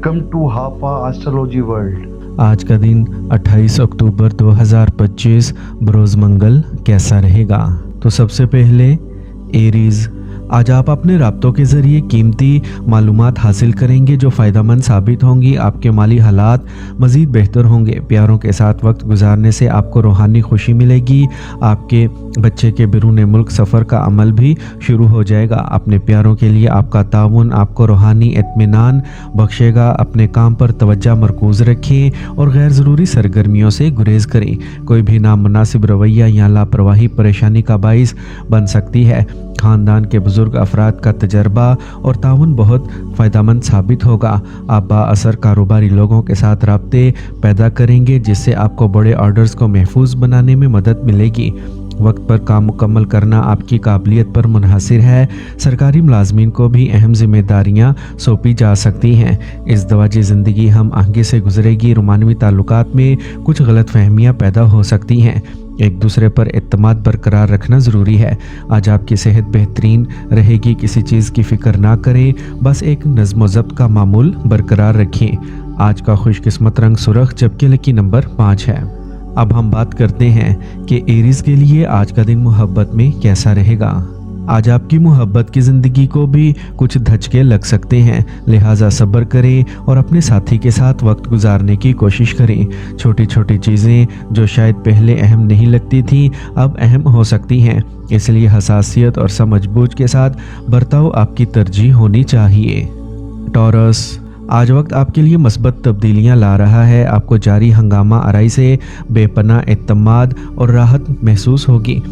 Welcome to Hafa Astrology World. आज का दिन 28 अक्टूबर 2025 बरोज मंगल कैसा रहेगा? तो सबसे पहले एरीज, आज आप अपने राब्तों के जरिए कीमती मालूमात हासिल करेंगे जो फ़ायदेमंद साबित होंगी। आपके माली हालात मज़ीद बेहतर होंगे। प्यारों के साथ वक्त गुजारने से आपको रूहानी खुशी मिलेगी। आपके बच्चे के बिरून मुल्क सफ़र का अमल भी शुरू हो जाएगा। अपने प्यारों के लिए आपका ताउन आपको रूहानी इत्मीनान बख्शेगा। अपने काम पर तवज्जो मरकूज़ रखें और गैर ज़रूरी सरगर्मियों से गुरेज करें। कोई भी नामुनासिब रवैया या लापरवाही परेशानी का बाइस बन सकती है। ख़ानदान के बुज़ुर्ग अफराद का तजर्बा और ताउन बहुत फ़ायदेमंद साबित होगा। आप बाअसर कारोबारी लोगों के साथ राब्ते पैदा करेंगे जिससे आपको बड़े ऑर्डर्स को महफूज बनाने में मदद मिलेगी। वक्त पर काम मुकम्मल करना आपकी काबिलियत पर मुनहसिर है। सरकारी मुलाजमीन को भी अहम जिम्मेदारियां सौंपी जा सकती हैं। इस दवाजी ज़िंदगी हम आहंगी से गुजरेगी। रोमानवी ताल्लुकात में कुछ गलत फहमियाँ पैदा हो सकती हैं। एक दूसरे पर एतमाद बरकरार रखना ज़रूरी है। आज आपकी सेहत बेहतरीन रहेगी। किसी चीज़ की फ़िक्र ना करें, बस एक नज़्म व ज़ब्त का मामूल बरकरार रखें। आज का खुशकिस्मत रंग सुरख जबकि लकी नंबर 5 है। अब हम बात करते हैं कि एरीज के लिए आज का दिन मोहब्बत में कैसा रहेगा। आज आपकी मोहब्बत की ज़िंदगी को भी कुछ धचके लग सकते हैं, लिहाजा सब्र करें और अपने साथी के साथ वक्त गुजारने की कोशिश करें। छोटी छोटी चीज़ें जो शायद पहले अहम नहीं लगती थीं अब अहम हो सकती हैं, इसलिए हसासियत और समझबूझ के साथ बर्ताव आपकी तरजीह होनी चाहिए। टॉरस, आज वक्त आपके लिए मस्बत तब्दीलियां ला रहा है। आपको जारी हंगामा आराई से बेपनाह एतमाद और राहत महसूस होगी।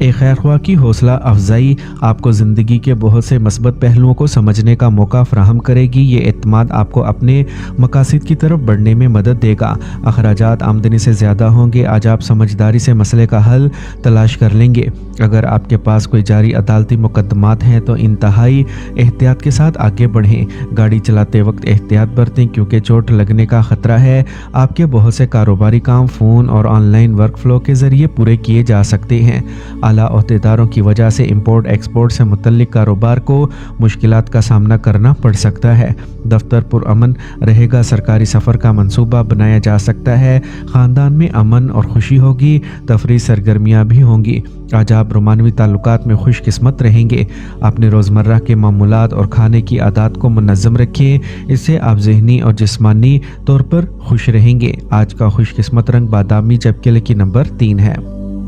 एक खैरख्वाह की हौसला अफजाई आपको ज़िंदगी के बहुत से मस्बत पहलुओं को समझने का मौका फराहम करेगी। ये एतमाद आपको अपने मकासद की तरफ बढ़ने में मदद देगा। अखराजात आमदनी से ज़्यादा होंगे। आज आप समझदारी से मसले का हल तलाश कर लेंगे। अगर आपके पास कोई जारी अदालती मुकदमात हैं तो इंतहाई एहतियात के साथ आगे बढ़ें। गाड़ी चलाते वक्त एहतियात बरतें क्योंकि चोट लगने का ख़तरा है। आपके बहुत से कारोबारी काम फ़ोन और ऑनलाइन वर्क फ्लो के ज़रिए पूरे किए जा सकते हैं। आला ओहदेदारों की वजह से इंपोर्ट एक्सपोर्ट से मुतल्लिक कारोबार को मुश्किलात का सामना करना पड़ सकता है। दफ्तर पुरअमन रहेगा। सरकारी सफ़र का मंसूबा बनाया जा सकता है। ख़ानदान में अमन और खुशी होगी। तफरीह सरगर्मियाँ भी होंगी। आज आप रोमानवी ताल्लुकात में खुशकिस्मत रहेंगे। अपने रोज़मर्रा के मामूलात और खाने की आदत को मुनज़्ज़म रखें, इससे आप ज़हनी और जिस्मानी तौर पर खुश रहेंगे। आज का खुशकिस्मत रंग बादामी जबकि लकी नंबर 3 है।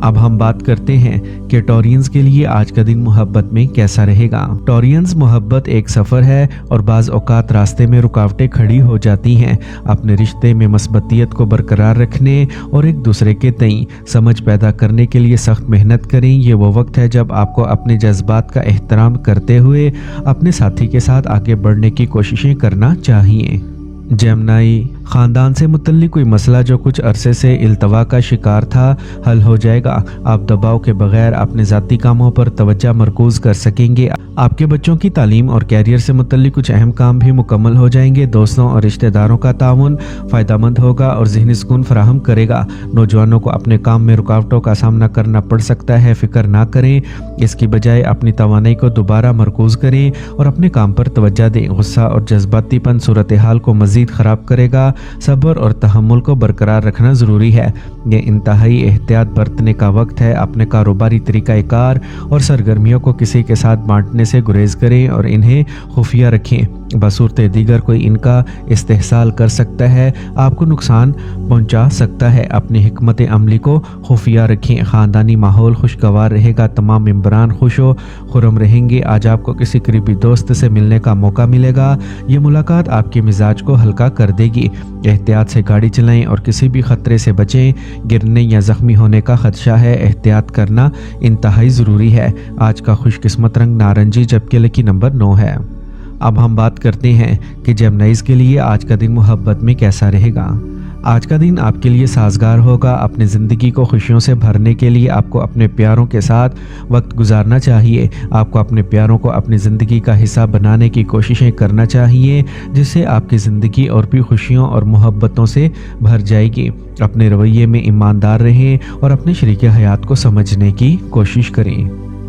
अब हम बात करते हैं कि टॉरियंस के लिए आज का दिन मोहब्बत में कैसा रहेगा। टॉरियंस, मोहब्बत एक सफ़र है और बाज़ औक़ात रास्ते में रुकावटें खड़ी हो जाती हैं। अपने रिश्ते में मस्बतियत को बरकरार रखने और एक दूसरे के तई समझ पैदा करने के लिए सख्त मेहनत करें। ये वो वक्त है जब आपको अपने जज्बात का एहतराम करते हुए अपने साथी के साथ आगे बढ़ने की कोशिशें करना चाहिए। जेमिनी, ख़ानदान से मुतल्लिक कोई मसला जो कुछ अरसे से इल्तवा का शिकार था हल हो जाएगा। आप दबाव के बगैर अपने ज़ाती कामों पर तवज्जो मरकूज़ कर सकेंगे। आपके बच्चों की तालीम और कैरियर से मुतल्लिक कुछ अहम काम भी मुकम्मल हो जाएंगे। दोस्तों और रिश्तेदारों का ताउन फ़ायदेमंद होगा और ज़हनी सुकून फराहम करेगा। नौजवानों को अपने काम में रुकावटों का सामना करना पड़ सकता है, फ़िक्र ना करें। इसकी बजाय अपनी तवानाई को दोबारा मरकूज़ करें और अपने काम पर तवज्जो दें। गुस्सा और जज्बातीपन सूरत हाल को मज़ीद ख़राब करेगा। सब्र और तहम्मुल को बरकरार रखना ज़रूरी है। ये इंतहाई एहतियात बरतने का वक्त है। अपने कारोबारी तरीक़ाकार और सरगर्मियों को किसी के साथ बांटने से गुरेज करें और इन्हें खुफिया रखें। बसूरत दीगर कोई इनका इस्तेहसाल कर सकता है, आपको नुकसान पहुंचा सकता है। अपनी हिकमत अमली को खुफिया रखें। ख़ानदानी माहौल खुशगवार रहेगा। तमाम मेंबरान खुश व खुरम रहेंगे। आज आपको किसी करीबी दोस्त से मिलने का मौका मिलेगा। ये मुलाकात आपके मिजाज को हल्का कर देगी। एहतियात से गाड़ी चलाएं और किसी भी ख़तरे से बचें। गिरने या ज़ख्मी होने का खदशा है, एहतियात करना इंतहाई ज़रूरी है। आज का खुशकिस्मत रंग नारंगी जबकि लकी नंबर 9 है। अब हम बात करते हैं कि जेमिनीज़ के लिए आज का दिन मोहब्बत में कैसा रहेगा। आज का दिन आपके लिए साजगार होगा। अपनी ज़िंदगी को खुशियों से भरने के लिए आपको अपने प्यारों के साथ वक्त गुजारना चाहिए। आपको अपने प्यारों को अपनी ज़िंदगी का हिस्सा बनाने की कोशिशें करना चाहिए, जिससे आपकी ज़िंदगी और भी खुशियों और मोहब्बतों से भर जाएगी। अपने रवैये में ईमानदार रहें और अपने शरीके हयात को समझने की कोशिश करें।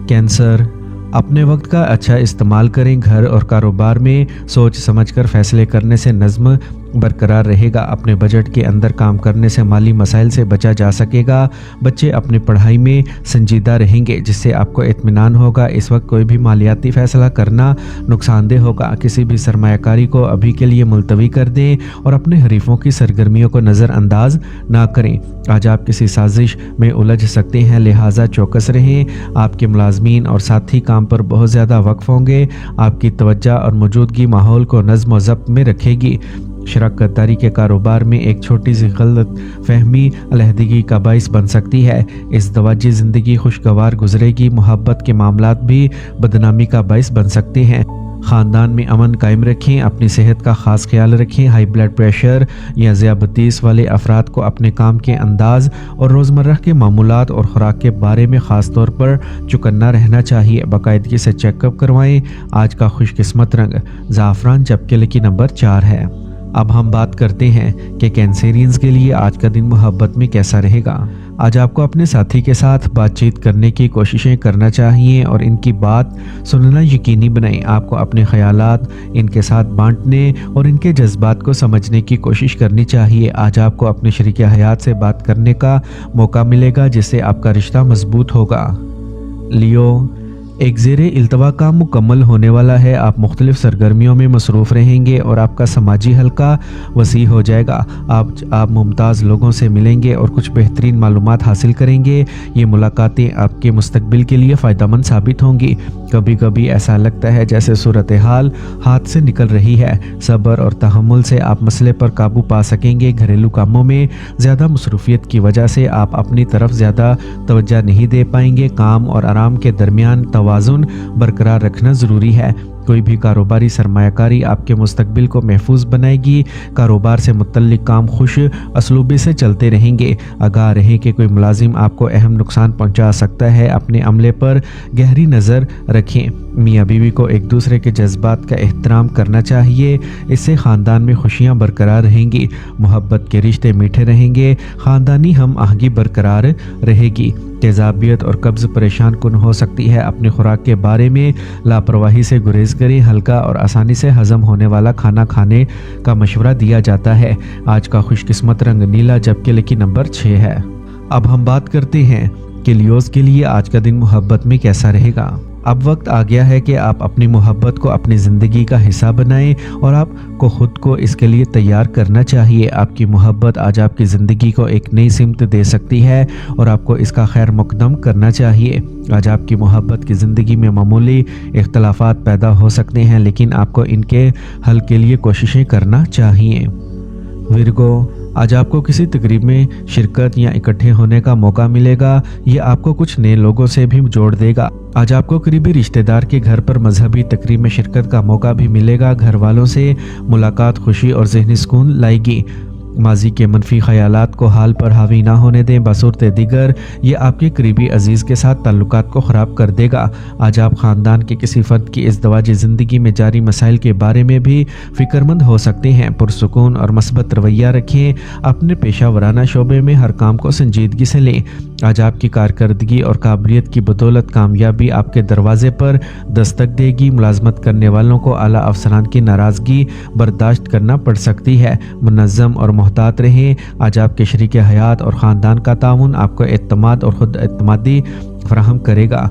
कैंसर, अपने वक्त का अच्छा इस्तेमाल करें। घर और कारोबार में सोच समझकर फैसले करने से नज़्म बरकरार रहेगा। अपने बजट के अंदर काम करने से माली मसाइल से बचा जा सकेगा। बच्चे अपनी पढ़ाई में संजीदा रहेंगे जिससे आपको इत्मीनान होगा। इस वक्त कोई भी मालियाती फैसला करना नुकसानदेह होगा। किसी भी सरमायाकारी को अभी के लिए मुलतवी कर दें और अपने हरीफों की सरगर्मियों को नज़रअंदाज ना करें। आज आप किसी साजिश में उलझ सकते हैं, लिहाजा चौकस रहें। आपके मुलाजमीन और साथी काम पर बहुत ज़्यादा वक्फ होंगे। आपकी तवज्जो और मौजूदगी माहौल को नज़्म व ज़ब्त में रखेगी। शराकतदारी के कारोबार में एक छोटी सी गलत फहमी अलहदगी का बाइस बन सकती है। इस दवाजी ज़िंदगी खुशगवार गुजरेगी। मोहब्बत के मामलात भी बदनामी का बाइस बन सकते हैं। ख़ानदान में अमन कायम रखें। अपनी सेहत का ख़ास ख्याल रखें। हाई ब्लड प्रेशर या ज़ियाबतीस वाले अफराद को अपने काम के अंदाज और रोज़मर्रा के मामूलात और ख़ुराक के बारे में ख़ास तौर पर चौकन्ना रहना चाहिए। बाकायदगी से चेकअप करवाएं। आज का खुशकिस्मत रंग ज़ाफ़रान, जबकि लकी नंबर 4 है। अब हम बात करते हैं कि कैंसेरियंस के लिए आज का दिन मोहब्बत में कैसा रहेगा। आज आपको अपने साथी के साथ बातचीत करने की कोशिशें करना चाहिए और इनकी बात सुनना यकीनी बनाएं। आपको अपने ख्यालात इनके साथ बांटने और इनके जज्बात को समझने की कोशिश करनी चाहिए। आज आपको अपने शरीक हयात से बात करने का मौका मिलेगा जिससे आपका रिश्ता मजबूत होगा। लियो, एक ज़ेरे इल्तवा काम मुकम्मल होने वाला है। आप मुख्तलिफ सरगर्मियों में मसरूफ़ रहेंगे और आपका समाजी हल्का वसी हो जाएगा। आप मुमताज़ लोगों से मिलेंगे और कुछ बेहतरीन मालूमात हासिल करेंगे। ये मुलाकातें आपके मुस्तकबिल के लिए फ़ायदेमंद साबित होंगी। कभी कभी ऐसा लगता है जैसे सूरत हाल हाथ से निकल रही है। सब्र और तहम्मुल से आप मसले पर काबू पा सकेंगे। घरेलू कामों में ज़्यादा मसरूफियत की वजह से आप अपनी तरफ ज़्यादा तवज्जो नहीं दे पाएंगे। काम और आराम के दरमियान तवाज़ुन बरकरार रखना ज़रूरी है। कोई भी कारोबारी सरमायाकारी आपके मुस्तकबिल को महफूज बनाएगी। कारोबार से मुतल्लिक काम खुश असलूबी से चलते रहेंगे। आगाह रहें कि कोई मुलाजिम आपको अहम नुकसान पहुंचा सकता है। अपने अमले पर गहरी नज़र रखें। मियाँ बीवी को एक दूसरे के जज्बात का एहतराम करना चाहिए। इससे ख़ानदान में खुशियाँ बरकरार रहेंगी। मोहब्बत के रिश्ते मीठे रहेंगे। ख़ानदानी हम आहंगी बरकरार रहेगी। तेज़ाबियत और कब्ज़ परेशान कुन हो सकती है। अपनी खुराक के बारे में लापरवाही से गुरेज करें। हल्का और आसानी से हज़म होने वाला खाना खाने का मशवरा दिया जाता है। आज का खुशकिस्मत रंग नीला, जबकि लकी नंबर 6 है। अब हम बात करते हैं कि लियोज़ के लिए आज का दिन मोहब्बत में कैसा रहेगा। अब वक्त आ गया है कि आप अपनी मोहब्बत को अपनी ज़िंदगी का हिस्सा बनाएं और आपको ख़ुद को इसके लिए तैयार करना चाहिए। आपकी मोहब्बत आज आपकी ज़िंदगी को एक नई सिमत दे सकती है और आपको इसका खैर मुक़द्दम करना चाहिए। आज आपकी मोहब्बत की ज़िंदगी में मामूली इख्तलाफात पैदा हो सकते हैं, लेकिन आपको इनके हल के लिए कोशिशें करना चाहिए। विर्गो, आज आपको किसी तकरीब में शिरकत या इकट्ठे होने का मौका मिलेगा। ये आपको कुछ नए लोगों से भी जोड़ देगा। आज आपको करीबी रिश्तेदार के घर पर मजहबी तकरीब में शिरकत का मौका भी मिलेगा। घर वालों से मुलाकात खुशी और ज़हनी सुकून लाएगी। माजी के मनफी ख्यालात को हाल पर हावी ना होने दें। बसूरत दिगर ये आपके करीबी अजीज़ के साथ ताल्लुकात को ख़राब कर देगा। आज आप ख़ानदान के किसी फ़र्द की इज़्दवाजी ज़िंदगी में जारी मसाइल के बारे में भी फ़िक्रमंद हो सकते हैं। पुरसुकून और मस्बत रवैया रखें। अपने पेशा वराना शोबे में हर काम को संजीदगी से लें। आज आपकी कारकर्दगी और काबिलियत की बदौलत कामयाबी आपके दरवाजे पर दस्तक देगी। मुलाजमत करने वालों को आला अफसरान की नाराज़गी बर्दाश्त करना पड़ सकती है। मुनज़्ज़म और मोहतात रहें। आज आपके शरीक हयात और ख़ानदान का ताउन आपको एतमाद और ख़ुद एतमादी फराहम करेगा।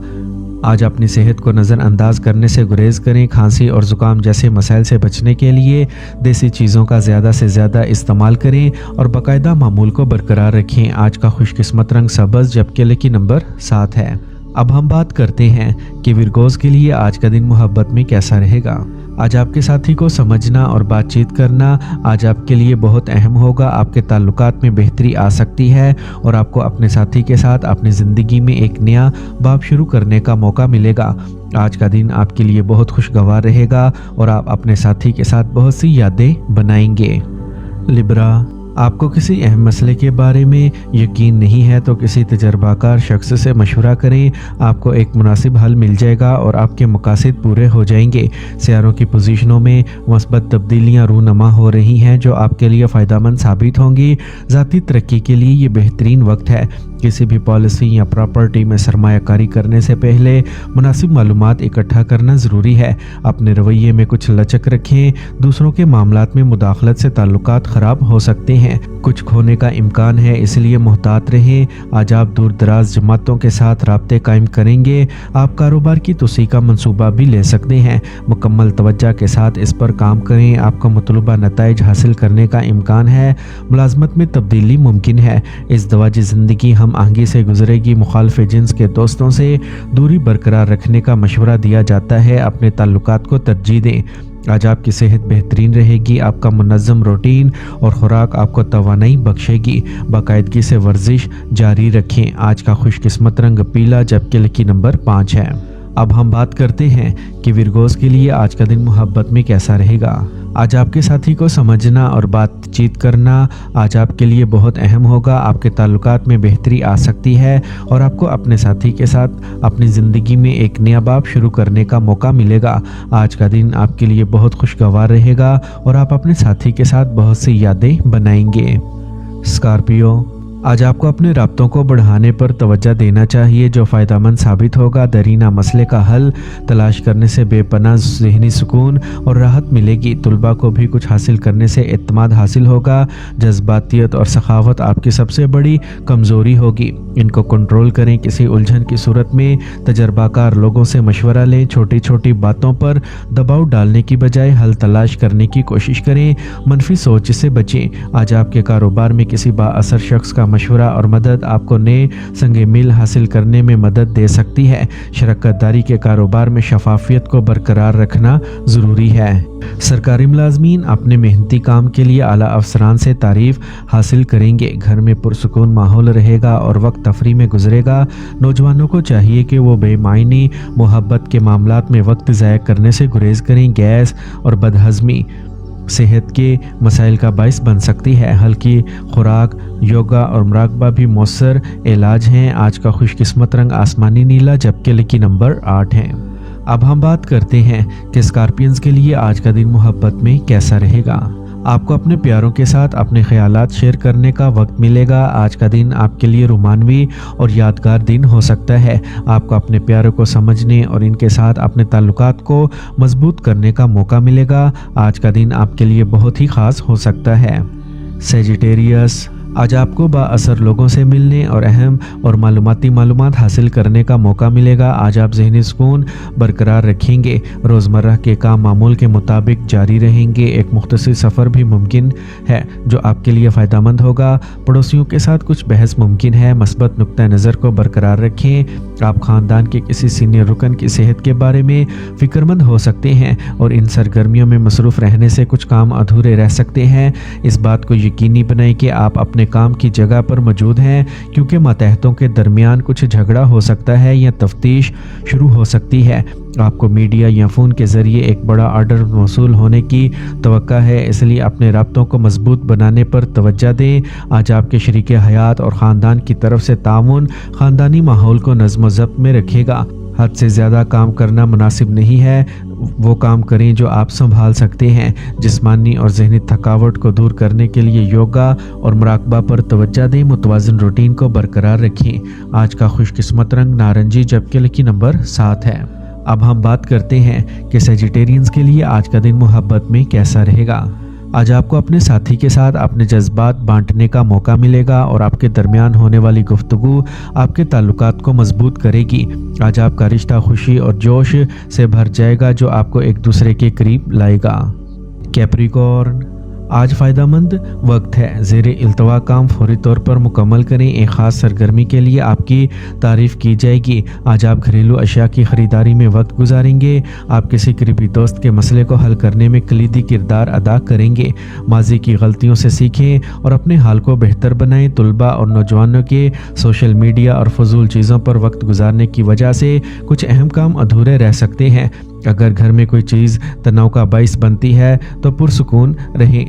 आज अपनी सेहत को नज़रअंदाज करने से गुरेज करें। खांसी और ज़ुकाम जैसे मसाइल से बचने के लिए देसी चीज़ों का ज़्यादा से ज़्यादा इस्तेमाल करें और बाकायदा मामूल को बरकरार रखें। आज का खुशकिस्मत रंग सब्ज़, जबकि लकी नंबर 7 है। अब हम बात करते हैं कि विरगोज़ के लिए आज का दिन मोहब्बत में कैसा रहेगा। आज आपके साथी को समझना और बातचीत करना आज आपके लिए बहुत अहम होगा। आपके ताल्लुकात में बेहतरी आ सकती है और आपको अपने साथी के साथ अपनी ज़िंदगी में एक नया बाब शुरू करने का मौका मिलेगा। आज का दिन आपके लिए बहुत खुशगवार रहेगा और आप अपने साथी के साथ बहुत सी यादें बनाएंगे। लिब्रा, आपको किसी अहम मसले के बारे में यकीन नहीं है तो किसी तजर्बाकार शख्स से मशवरा करें। आपको एक मुनासिब हल मिल जाएगा और आपके मकासद पूरे हो जाएंगे। सियारों की पोजीशनों में मस्बत तब्दीलियां रूनमा हो रही हैं जो आपके लिए फ़ायदेमंद साबित होंगी। ज़ाती तरक्की के लिए ये बेहतरीन वक्त है। किसी भी पॉलिसी या प्रॉपर्टी में सरमायाकारी करने से पहले मुनासिब मालूमात इकट्ठा करना ज़रूरी है। अपने रवैये में कुछ लचक रखें। दूसरों के मामलात में मुदाखलत से ताल्लुकात ख़राब हो सकते हैं, कुछ खोने का इम्कान है, इसलिए मुहतात रहें। आज आप दूर दराज जमातों के साथ राब्ते कायम करेंगे। आप कारोबार की तोसी का मंसूबा भी ले सकते हैं। मुकम्मल तवज्जो के साथ इस पर काम करें। आपको मतलूबा नताइज हासिल करने का इम्कान है। मुलाजमत में तब्दीली मुमकिन है। इस दवाजी ज़िंदगी हम आहंगी से गुजरेगी। मुखालिफ जिन्स के दोस्तों से दूरी बरकरार रखने का मशवरा दिया जाता है। अपने ताल्लुकात को तरजीह दें। आज आपकी सेहत बेहतरीन रहेगी। आपका मुनज़्ज़म रूटीन और खुराक आपको तवानाई बख्शेगी। बाकायदगी से वर्जिश जारी रखें। आज का खुशकिस्मत रंग पीला, जबकि लकी नंबर 5 है। अब हम बात करते हैं कि विरगोस के लिए आज का दिन मोहब्बत में कैसा रहेगा। आज आपके साथी को समझना और बातचीत करना आज आपके लिए बहुत अहम होगा। आपके ताल्लुकात में बेहतरी आ सकती है और आपको अपने साथी के साथ अपनी ज़िंदगी में एक नया बाब शुरू करने का मौका मिलेगा। आज का दिन आपके लिए बहुत खुशगवार रहेगा और आप अपने साथी के साथ बहुत सी यादें बनाएंगे। स्कॉर्पियो, आज आपको अपने राब्तों को बढ़ाने पर तवज्जो देना चाहिए, जो फ़ायदेमंद साबित होगा। दरीना मसले का हल तलाश करने से बेपनाह ज़हनी सुकून और राहत मिलेगी। तुलबा को भी कुछ हासिल करने से एतमाद हासिल होगा। जज्बातियत और सखावत आपकी सबसे बड़ी कमज़ोरी होगी, इनको कंट्रोल करें। किसी उलझन की सूरत में तजर्बाकार लोगों से मशवरा लें। छोटी छोटी बातों पर दबाव डालने की बजाय हल तलाश करने की कोशिश करें। मनफी सोच से बचें। आज आपके कारोबार में किसी बाअसर शख्स का मशवरा और मदद आपको नए संगे मिल हासिल करने में मदद दे सकती है। शरकतदारी के कारोबार में शफाफियत को बरकरार रखना ज़रूरी है। सरकारी मुलाजमीन अपने मेहनती काम के लिए आला अफसरान से तारीफ हासिल करेंगे। घर में पुरसुकून माहौल रहेगा और वक्त तफरी में गुजरेगा। नौजवानों को चाहिए कि वो बेमायनी मोहब्बत के मामलात में वक्त ज़ाया करने से गुरेज करें। गैस और बदहज़मी सेहत के मसाइल का बाइस बन सकती है। हल्की खुराक, योगा और मुराकबा भी मौसर इलाज हैं। आज का खुशकिस्मत रंग आसमानी नीला, जबकि लकी नंबर 8 है। अब हम बात करते हैं कि स्कॉर्पियंस के लिए आज का दिन मोहब्बत में कैसा रहेगा। आपको अपने प्यारों के साथ अपने ख्यालात शेयर करने का वक्त मिलेगा। आज का दिन आपके लिए रोमानवी और यादगार दिन हो सकता है। आपको अपने प्यारों को समझने और इनके साथ अपने ताल्लुकात को मजबूत करने का मौका मिलेगा। आज का दिन आपके लिए बहुत ही ख़ास हो सकता है। सेजिटेरियस, आज आपको बाअसर लोगों से मिलने और अहम और मालूमात हासिल करने का मौका मिलेगा। आज आप ज़हनी सुकून बरकरार रखेंगे। रोज़मर्रा के काम मामूल के मुताबिक जारी रहेंगे। एक मुख्तसर सफ़र भी मुमकिन है जो आपके लिए फ़ायदेमंद होगा। पड़ोसियों के साथ कुछ बहस मुमकिन है। मस्बत नुक्ता नज़र को बरकरार रखें। आप ख़ानदान के किसी सीनियर रुकन की सेहत के बारे में फ़िक्रमंद हो सकते हैं और इन सरगर्मियों में मसरूफ़ रहने से कुछ काम अधूरे रह सकते हैं। इस बात को यकीनी बनाएं कि आप अपने काम की जगह पर मौजूद हैं, क्योंकि मातहतों के दरमियान कुछ झगड़ा हो सकता है या तफ्तीश शुरू हो सकती है। आपको मीडिया या फ़ोन के ज़रिए एक बड़ा ऑर्डर मौसूल होने की तवक्का है, इसलिए अपने राब्तों को मजबूत बनाने पर तवज्जो दें। आज आपके शरीके हयात और ख़ानदान की तरफ से ताउन ख़ानदानी माहौल को नज़्म ज़ब्त में रखेगा। हद से ज़्यादा काम करना मुनासिब नहीं है। वो काम करें जो आप संभाल सकते हैं। जिस्मानी और ज़हनी थकावट को दूर करने के लिए योगा और मुराकबा पर तवज्जो दें। मुतवाज़िन रूटीन को बरकरार रखें। आज का खुशकिस्मत रंग नारंगी, जबकि लकी नंबर 7 है। अब हम बात करते हैं कि सेजिटेरियंस के लिए आज का दिन मोहब्बत में कैसा रहेगा। आज आपको अपने साथी के साथ अपने जज्बात बांटने का मौका मिलेगा और आपके दरमियान होने वाली गुफ्तगू आपके ताल्लुकात को मजबूत करेगी। आज आपका रिश्ता खुशी और जोश से भर जाएगा, जो आपको एक दूसरे के करीब लाएगा। कैप्रिकॉर्न, आज फ़ायदेमंद वक्त है। ज़ेरे इल्तवा काम फौरी तौर पर मुकम्मल करें। एक ख़ास सरगर्मी के लिए आपकी तारीफ़ की जाएगी। आज आप घरेलू अशिया की ख़रीदारी में वक्त गुजारेंगे। आप किसी करीबी दोस्त के मसले को हल करने में कलीदी किरदार अदा करेंगे। माजी की गलतियों से सीखें और अपने हाल को बेहतर बनाएं। तुलबा और नौजवानों के सोशल मीडिया और फजूल चीज़ों पर वक्त गुजारने की वजह से कुछ अहम काम अधूरे रह सकते हैं। अगर घर में कोई चीज़ तनाव का बाइस बनती है तो पुरसुकून रहें।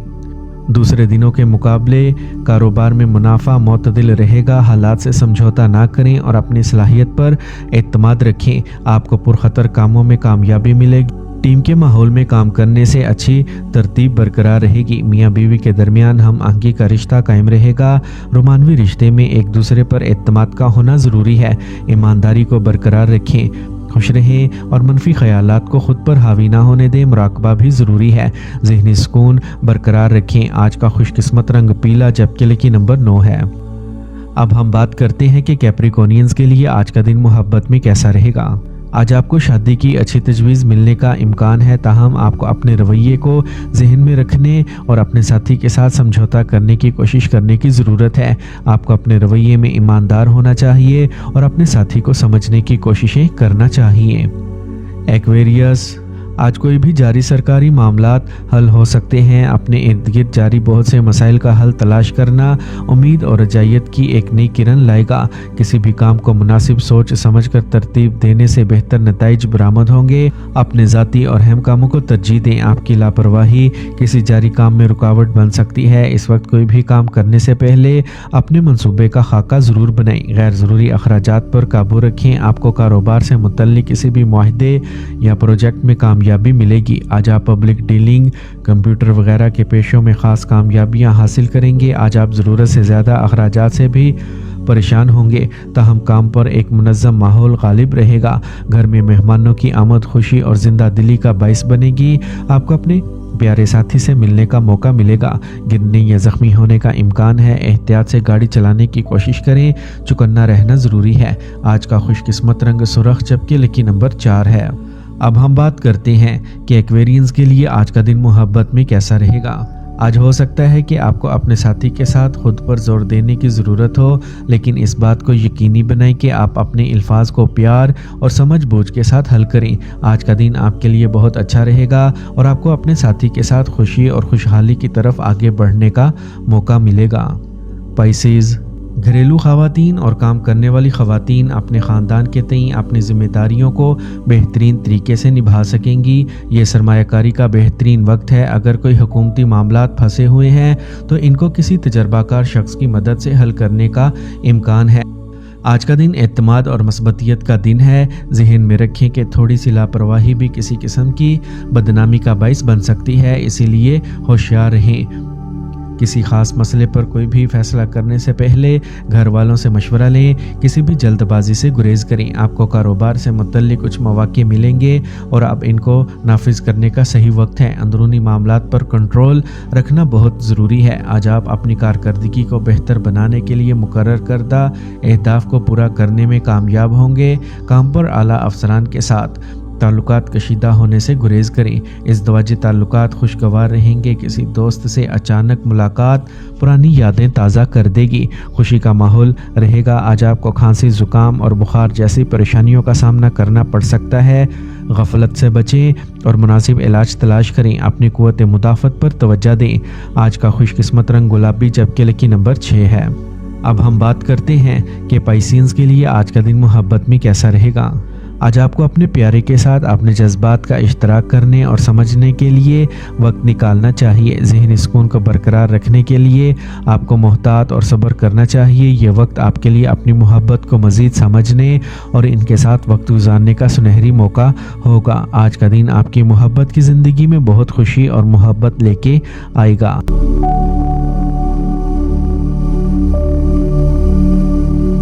दूसरे दिनों के मुकाबले कारोबार में मुनाफा मोतदिल रहेगा। हालात से समझौता ना करें और अपनी सलाहियत पर एतमाद रखें। आपको पुरखतर कामों में कामयाबी मिलेगी। टीम के माहौल में काम करने से अच्छी तरतीब बरकरार रहेगी। मियाँ बीवी के दरमियान हम आहंगी का रिश्ता कायम रहेगा। रोमानवी रिश्ते में एक दूसरे पर एतमाद का होना ज़रूरी है। ईमानदारी को बरकरार रखें, खुश रहें और मनफी ख्यालात को खुद पर हावी ना होने दें। मुराकबा भी ज़रूरी है। ज़हनी सुकून बरकरार रखें। आज का खुशकिस्मत रंग पीला, जबकि लकी नंबर 9 है। अब हम बात करते हैं कि कैप्रिकॉर्नियंस के लिए आज का दिन मोहब्बत में कैसा रहेगा। आज आपको शादी की अच्छी तजवीज़ मिलने का इम्कान है, ताहम आपको अपने रवैये को जहन में रखने और अपने साथी के साथ समझौता करने की कोशिश करने की ज़रूरत है। आपको अपने रवैये में ईमानदार होना चाहिए और अपने साथी को समझने की कोशिशें करना चाहिए। एक्वेरियस, आज कोई भी जारी सरकारी मामलात हल हो सकते हैं। अपने इर्द गिर्द जारी बहुत से मसाइल का हल तलाश करना उम्मीद और रजायत की एक नई किरण लाएगा। किसी भी काम को मुनासिब सोच समझ कर तरतीब देने से बेहतर नताइज बरामद होंगे। अपने ज़ाती और अहम कामों को तरजीह दें। आपकी लापरवाही किसी जारी काम में रुकावट बन सकती है। इस वक्त कोई भी काम करने से पहले अपने मंसूबे का खाका ज़रूर बनाएं। गैर ज़रूरी अखराजात पर काबू रखें। आपको कारोबार से मुतल्लिक किसी भी मुआहदे या प्रोजेक्ट में कामयाबी मिलेगी। आज आप पब्लिक डीलिंग, कंप्यूटर वगैरह के पेशों में ख़ास कामयाबियां हासिल करेंगे। आज आप ज़रूरत से ज़्यादा अखराजात से भी परेशान होंगे, ताहम काम पर एक मुनज़्ज़म माहौल गालिब रहेगा। घर में मेहमानों की आमद खुशी और ज़िंदा दिली का बाइस बनेगी। आपको अपने प्यारे साथी से मिलने का मौका मिलेगा। गिरने या ज़ख्मी होने का इम्कान है। एहतियात से गाड़ी चलाने की कोशिश करें। चौकन्ना रहना ज़रूरी है। आज का खुशकिस्मत रंग सुर्ख, जबकि लकी नंबर 4 है। अब हम बात करते हैं कि एक्वेरियंस के लिए आज का दिन मोहब्बत में कैसा रहेगा। आज हो सकता है कि आपको अपने साथी के साथ खुद पर जोर देने की ज़रूरत हो, लेकिन इस बात को यकीनी बनाएं कि आप अपने अल्फाज को प्यार और समझ बूझ के साथ हल करें। आज का दिन आपके लिए बहुत अच्छा रहेगा और आपको अपने साथी के साथ खुशी और खुशहाली की तरफ आगे बढ़ने का मौका मिलेगा। पाइसेस, घरेलू ख़वातीन और काम करने वाली ख़वातीन अपने ख़ानदान के तईं अपनी ज़िम्मेदारियों को बेहतरीन तरीके से निभा सकेंगी। ये सरमायाकारी का बेहतरीन वक्त है। अगर कोई हुकूमती मामलात फंसे हुए हैं तो इनको किसी तजर्बाकार शख्स की मदद से हल करने का इम्कान है। आज का दिन एतमाद और मस्बतियत का दिन है। जहन में रखें कि थोड़ी सी लापरवाही भी किसी किस्म की बदनामी का बाइस बन सकती है, इसीलिए होशियार रहें। किसी ख़ास मसले पर कोई भी फैसला करने से पहले घर वालों से मशवरा लें। किसी भी जल्दबाजी से गुरेज करें। आपको कारोबार से मुतल्लिक कुछ मौक़े मिलेंगे और अब इनको नाफिज करने का सही वक्त है। अंदरूनी मामलात पर कंट्रोल रखना बहुत ज़रूरी है। आज आप अपनी कारकर्दगी को बेहतर बनाने के लिए मुकर्रर करदा अहदाफ को पूरा करने में कामयाब होंगे। काम पर आला अफसरान के साथ ताल्लुकात कशीदा होने से गुरेज करें। इज़दवाजी ताल्लुकात खुशगवार रहेंगे। किसी दोस्त से अचानक मुलाकात पुरानी यादें ताज़ा कर देगी। खुशी का माहौल रहेगा। आज आपको खांसी, ज़ुकाम और बुखार जैसी परेशानियों का सामना करना पड़ सकता है। गफलत से बचें और मुनासिब इलाज तलाश करें। अपनी क़ुव्वत मुदाफ़त पर तवज्जो दें। आज का खुशकिस्मत रंग गुलाबी, जबकि लकी नंबर 6 है। अब हम बात करते हैं कि पाइसियंस के लिए आज का दिन मोहब्बत में कैसा रहेगा। आज आपको अपने प्यारे के साथ अपने जज्बात का इश्तराक करने और समझने के लिए वक्त निकालना चाहिए। ज़हनी सुकून को बरकरार रखने के लिए आपको मोहतात और सब्र करना चाहिए। ये वक्त आपके लिए अपनी मोहब्बत को मज़ीद समझने और इनके साथ वक्त गुजारने का सुनहरी मौका होगा। आज का दिन आपकी मोहब्बत की ज़िंदगी में बहुत खुशी और मोहब्बत लेके आएगा।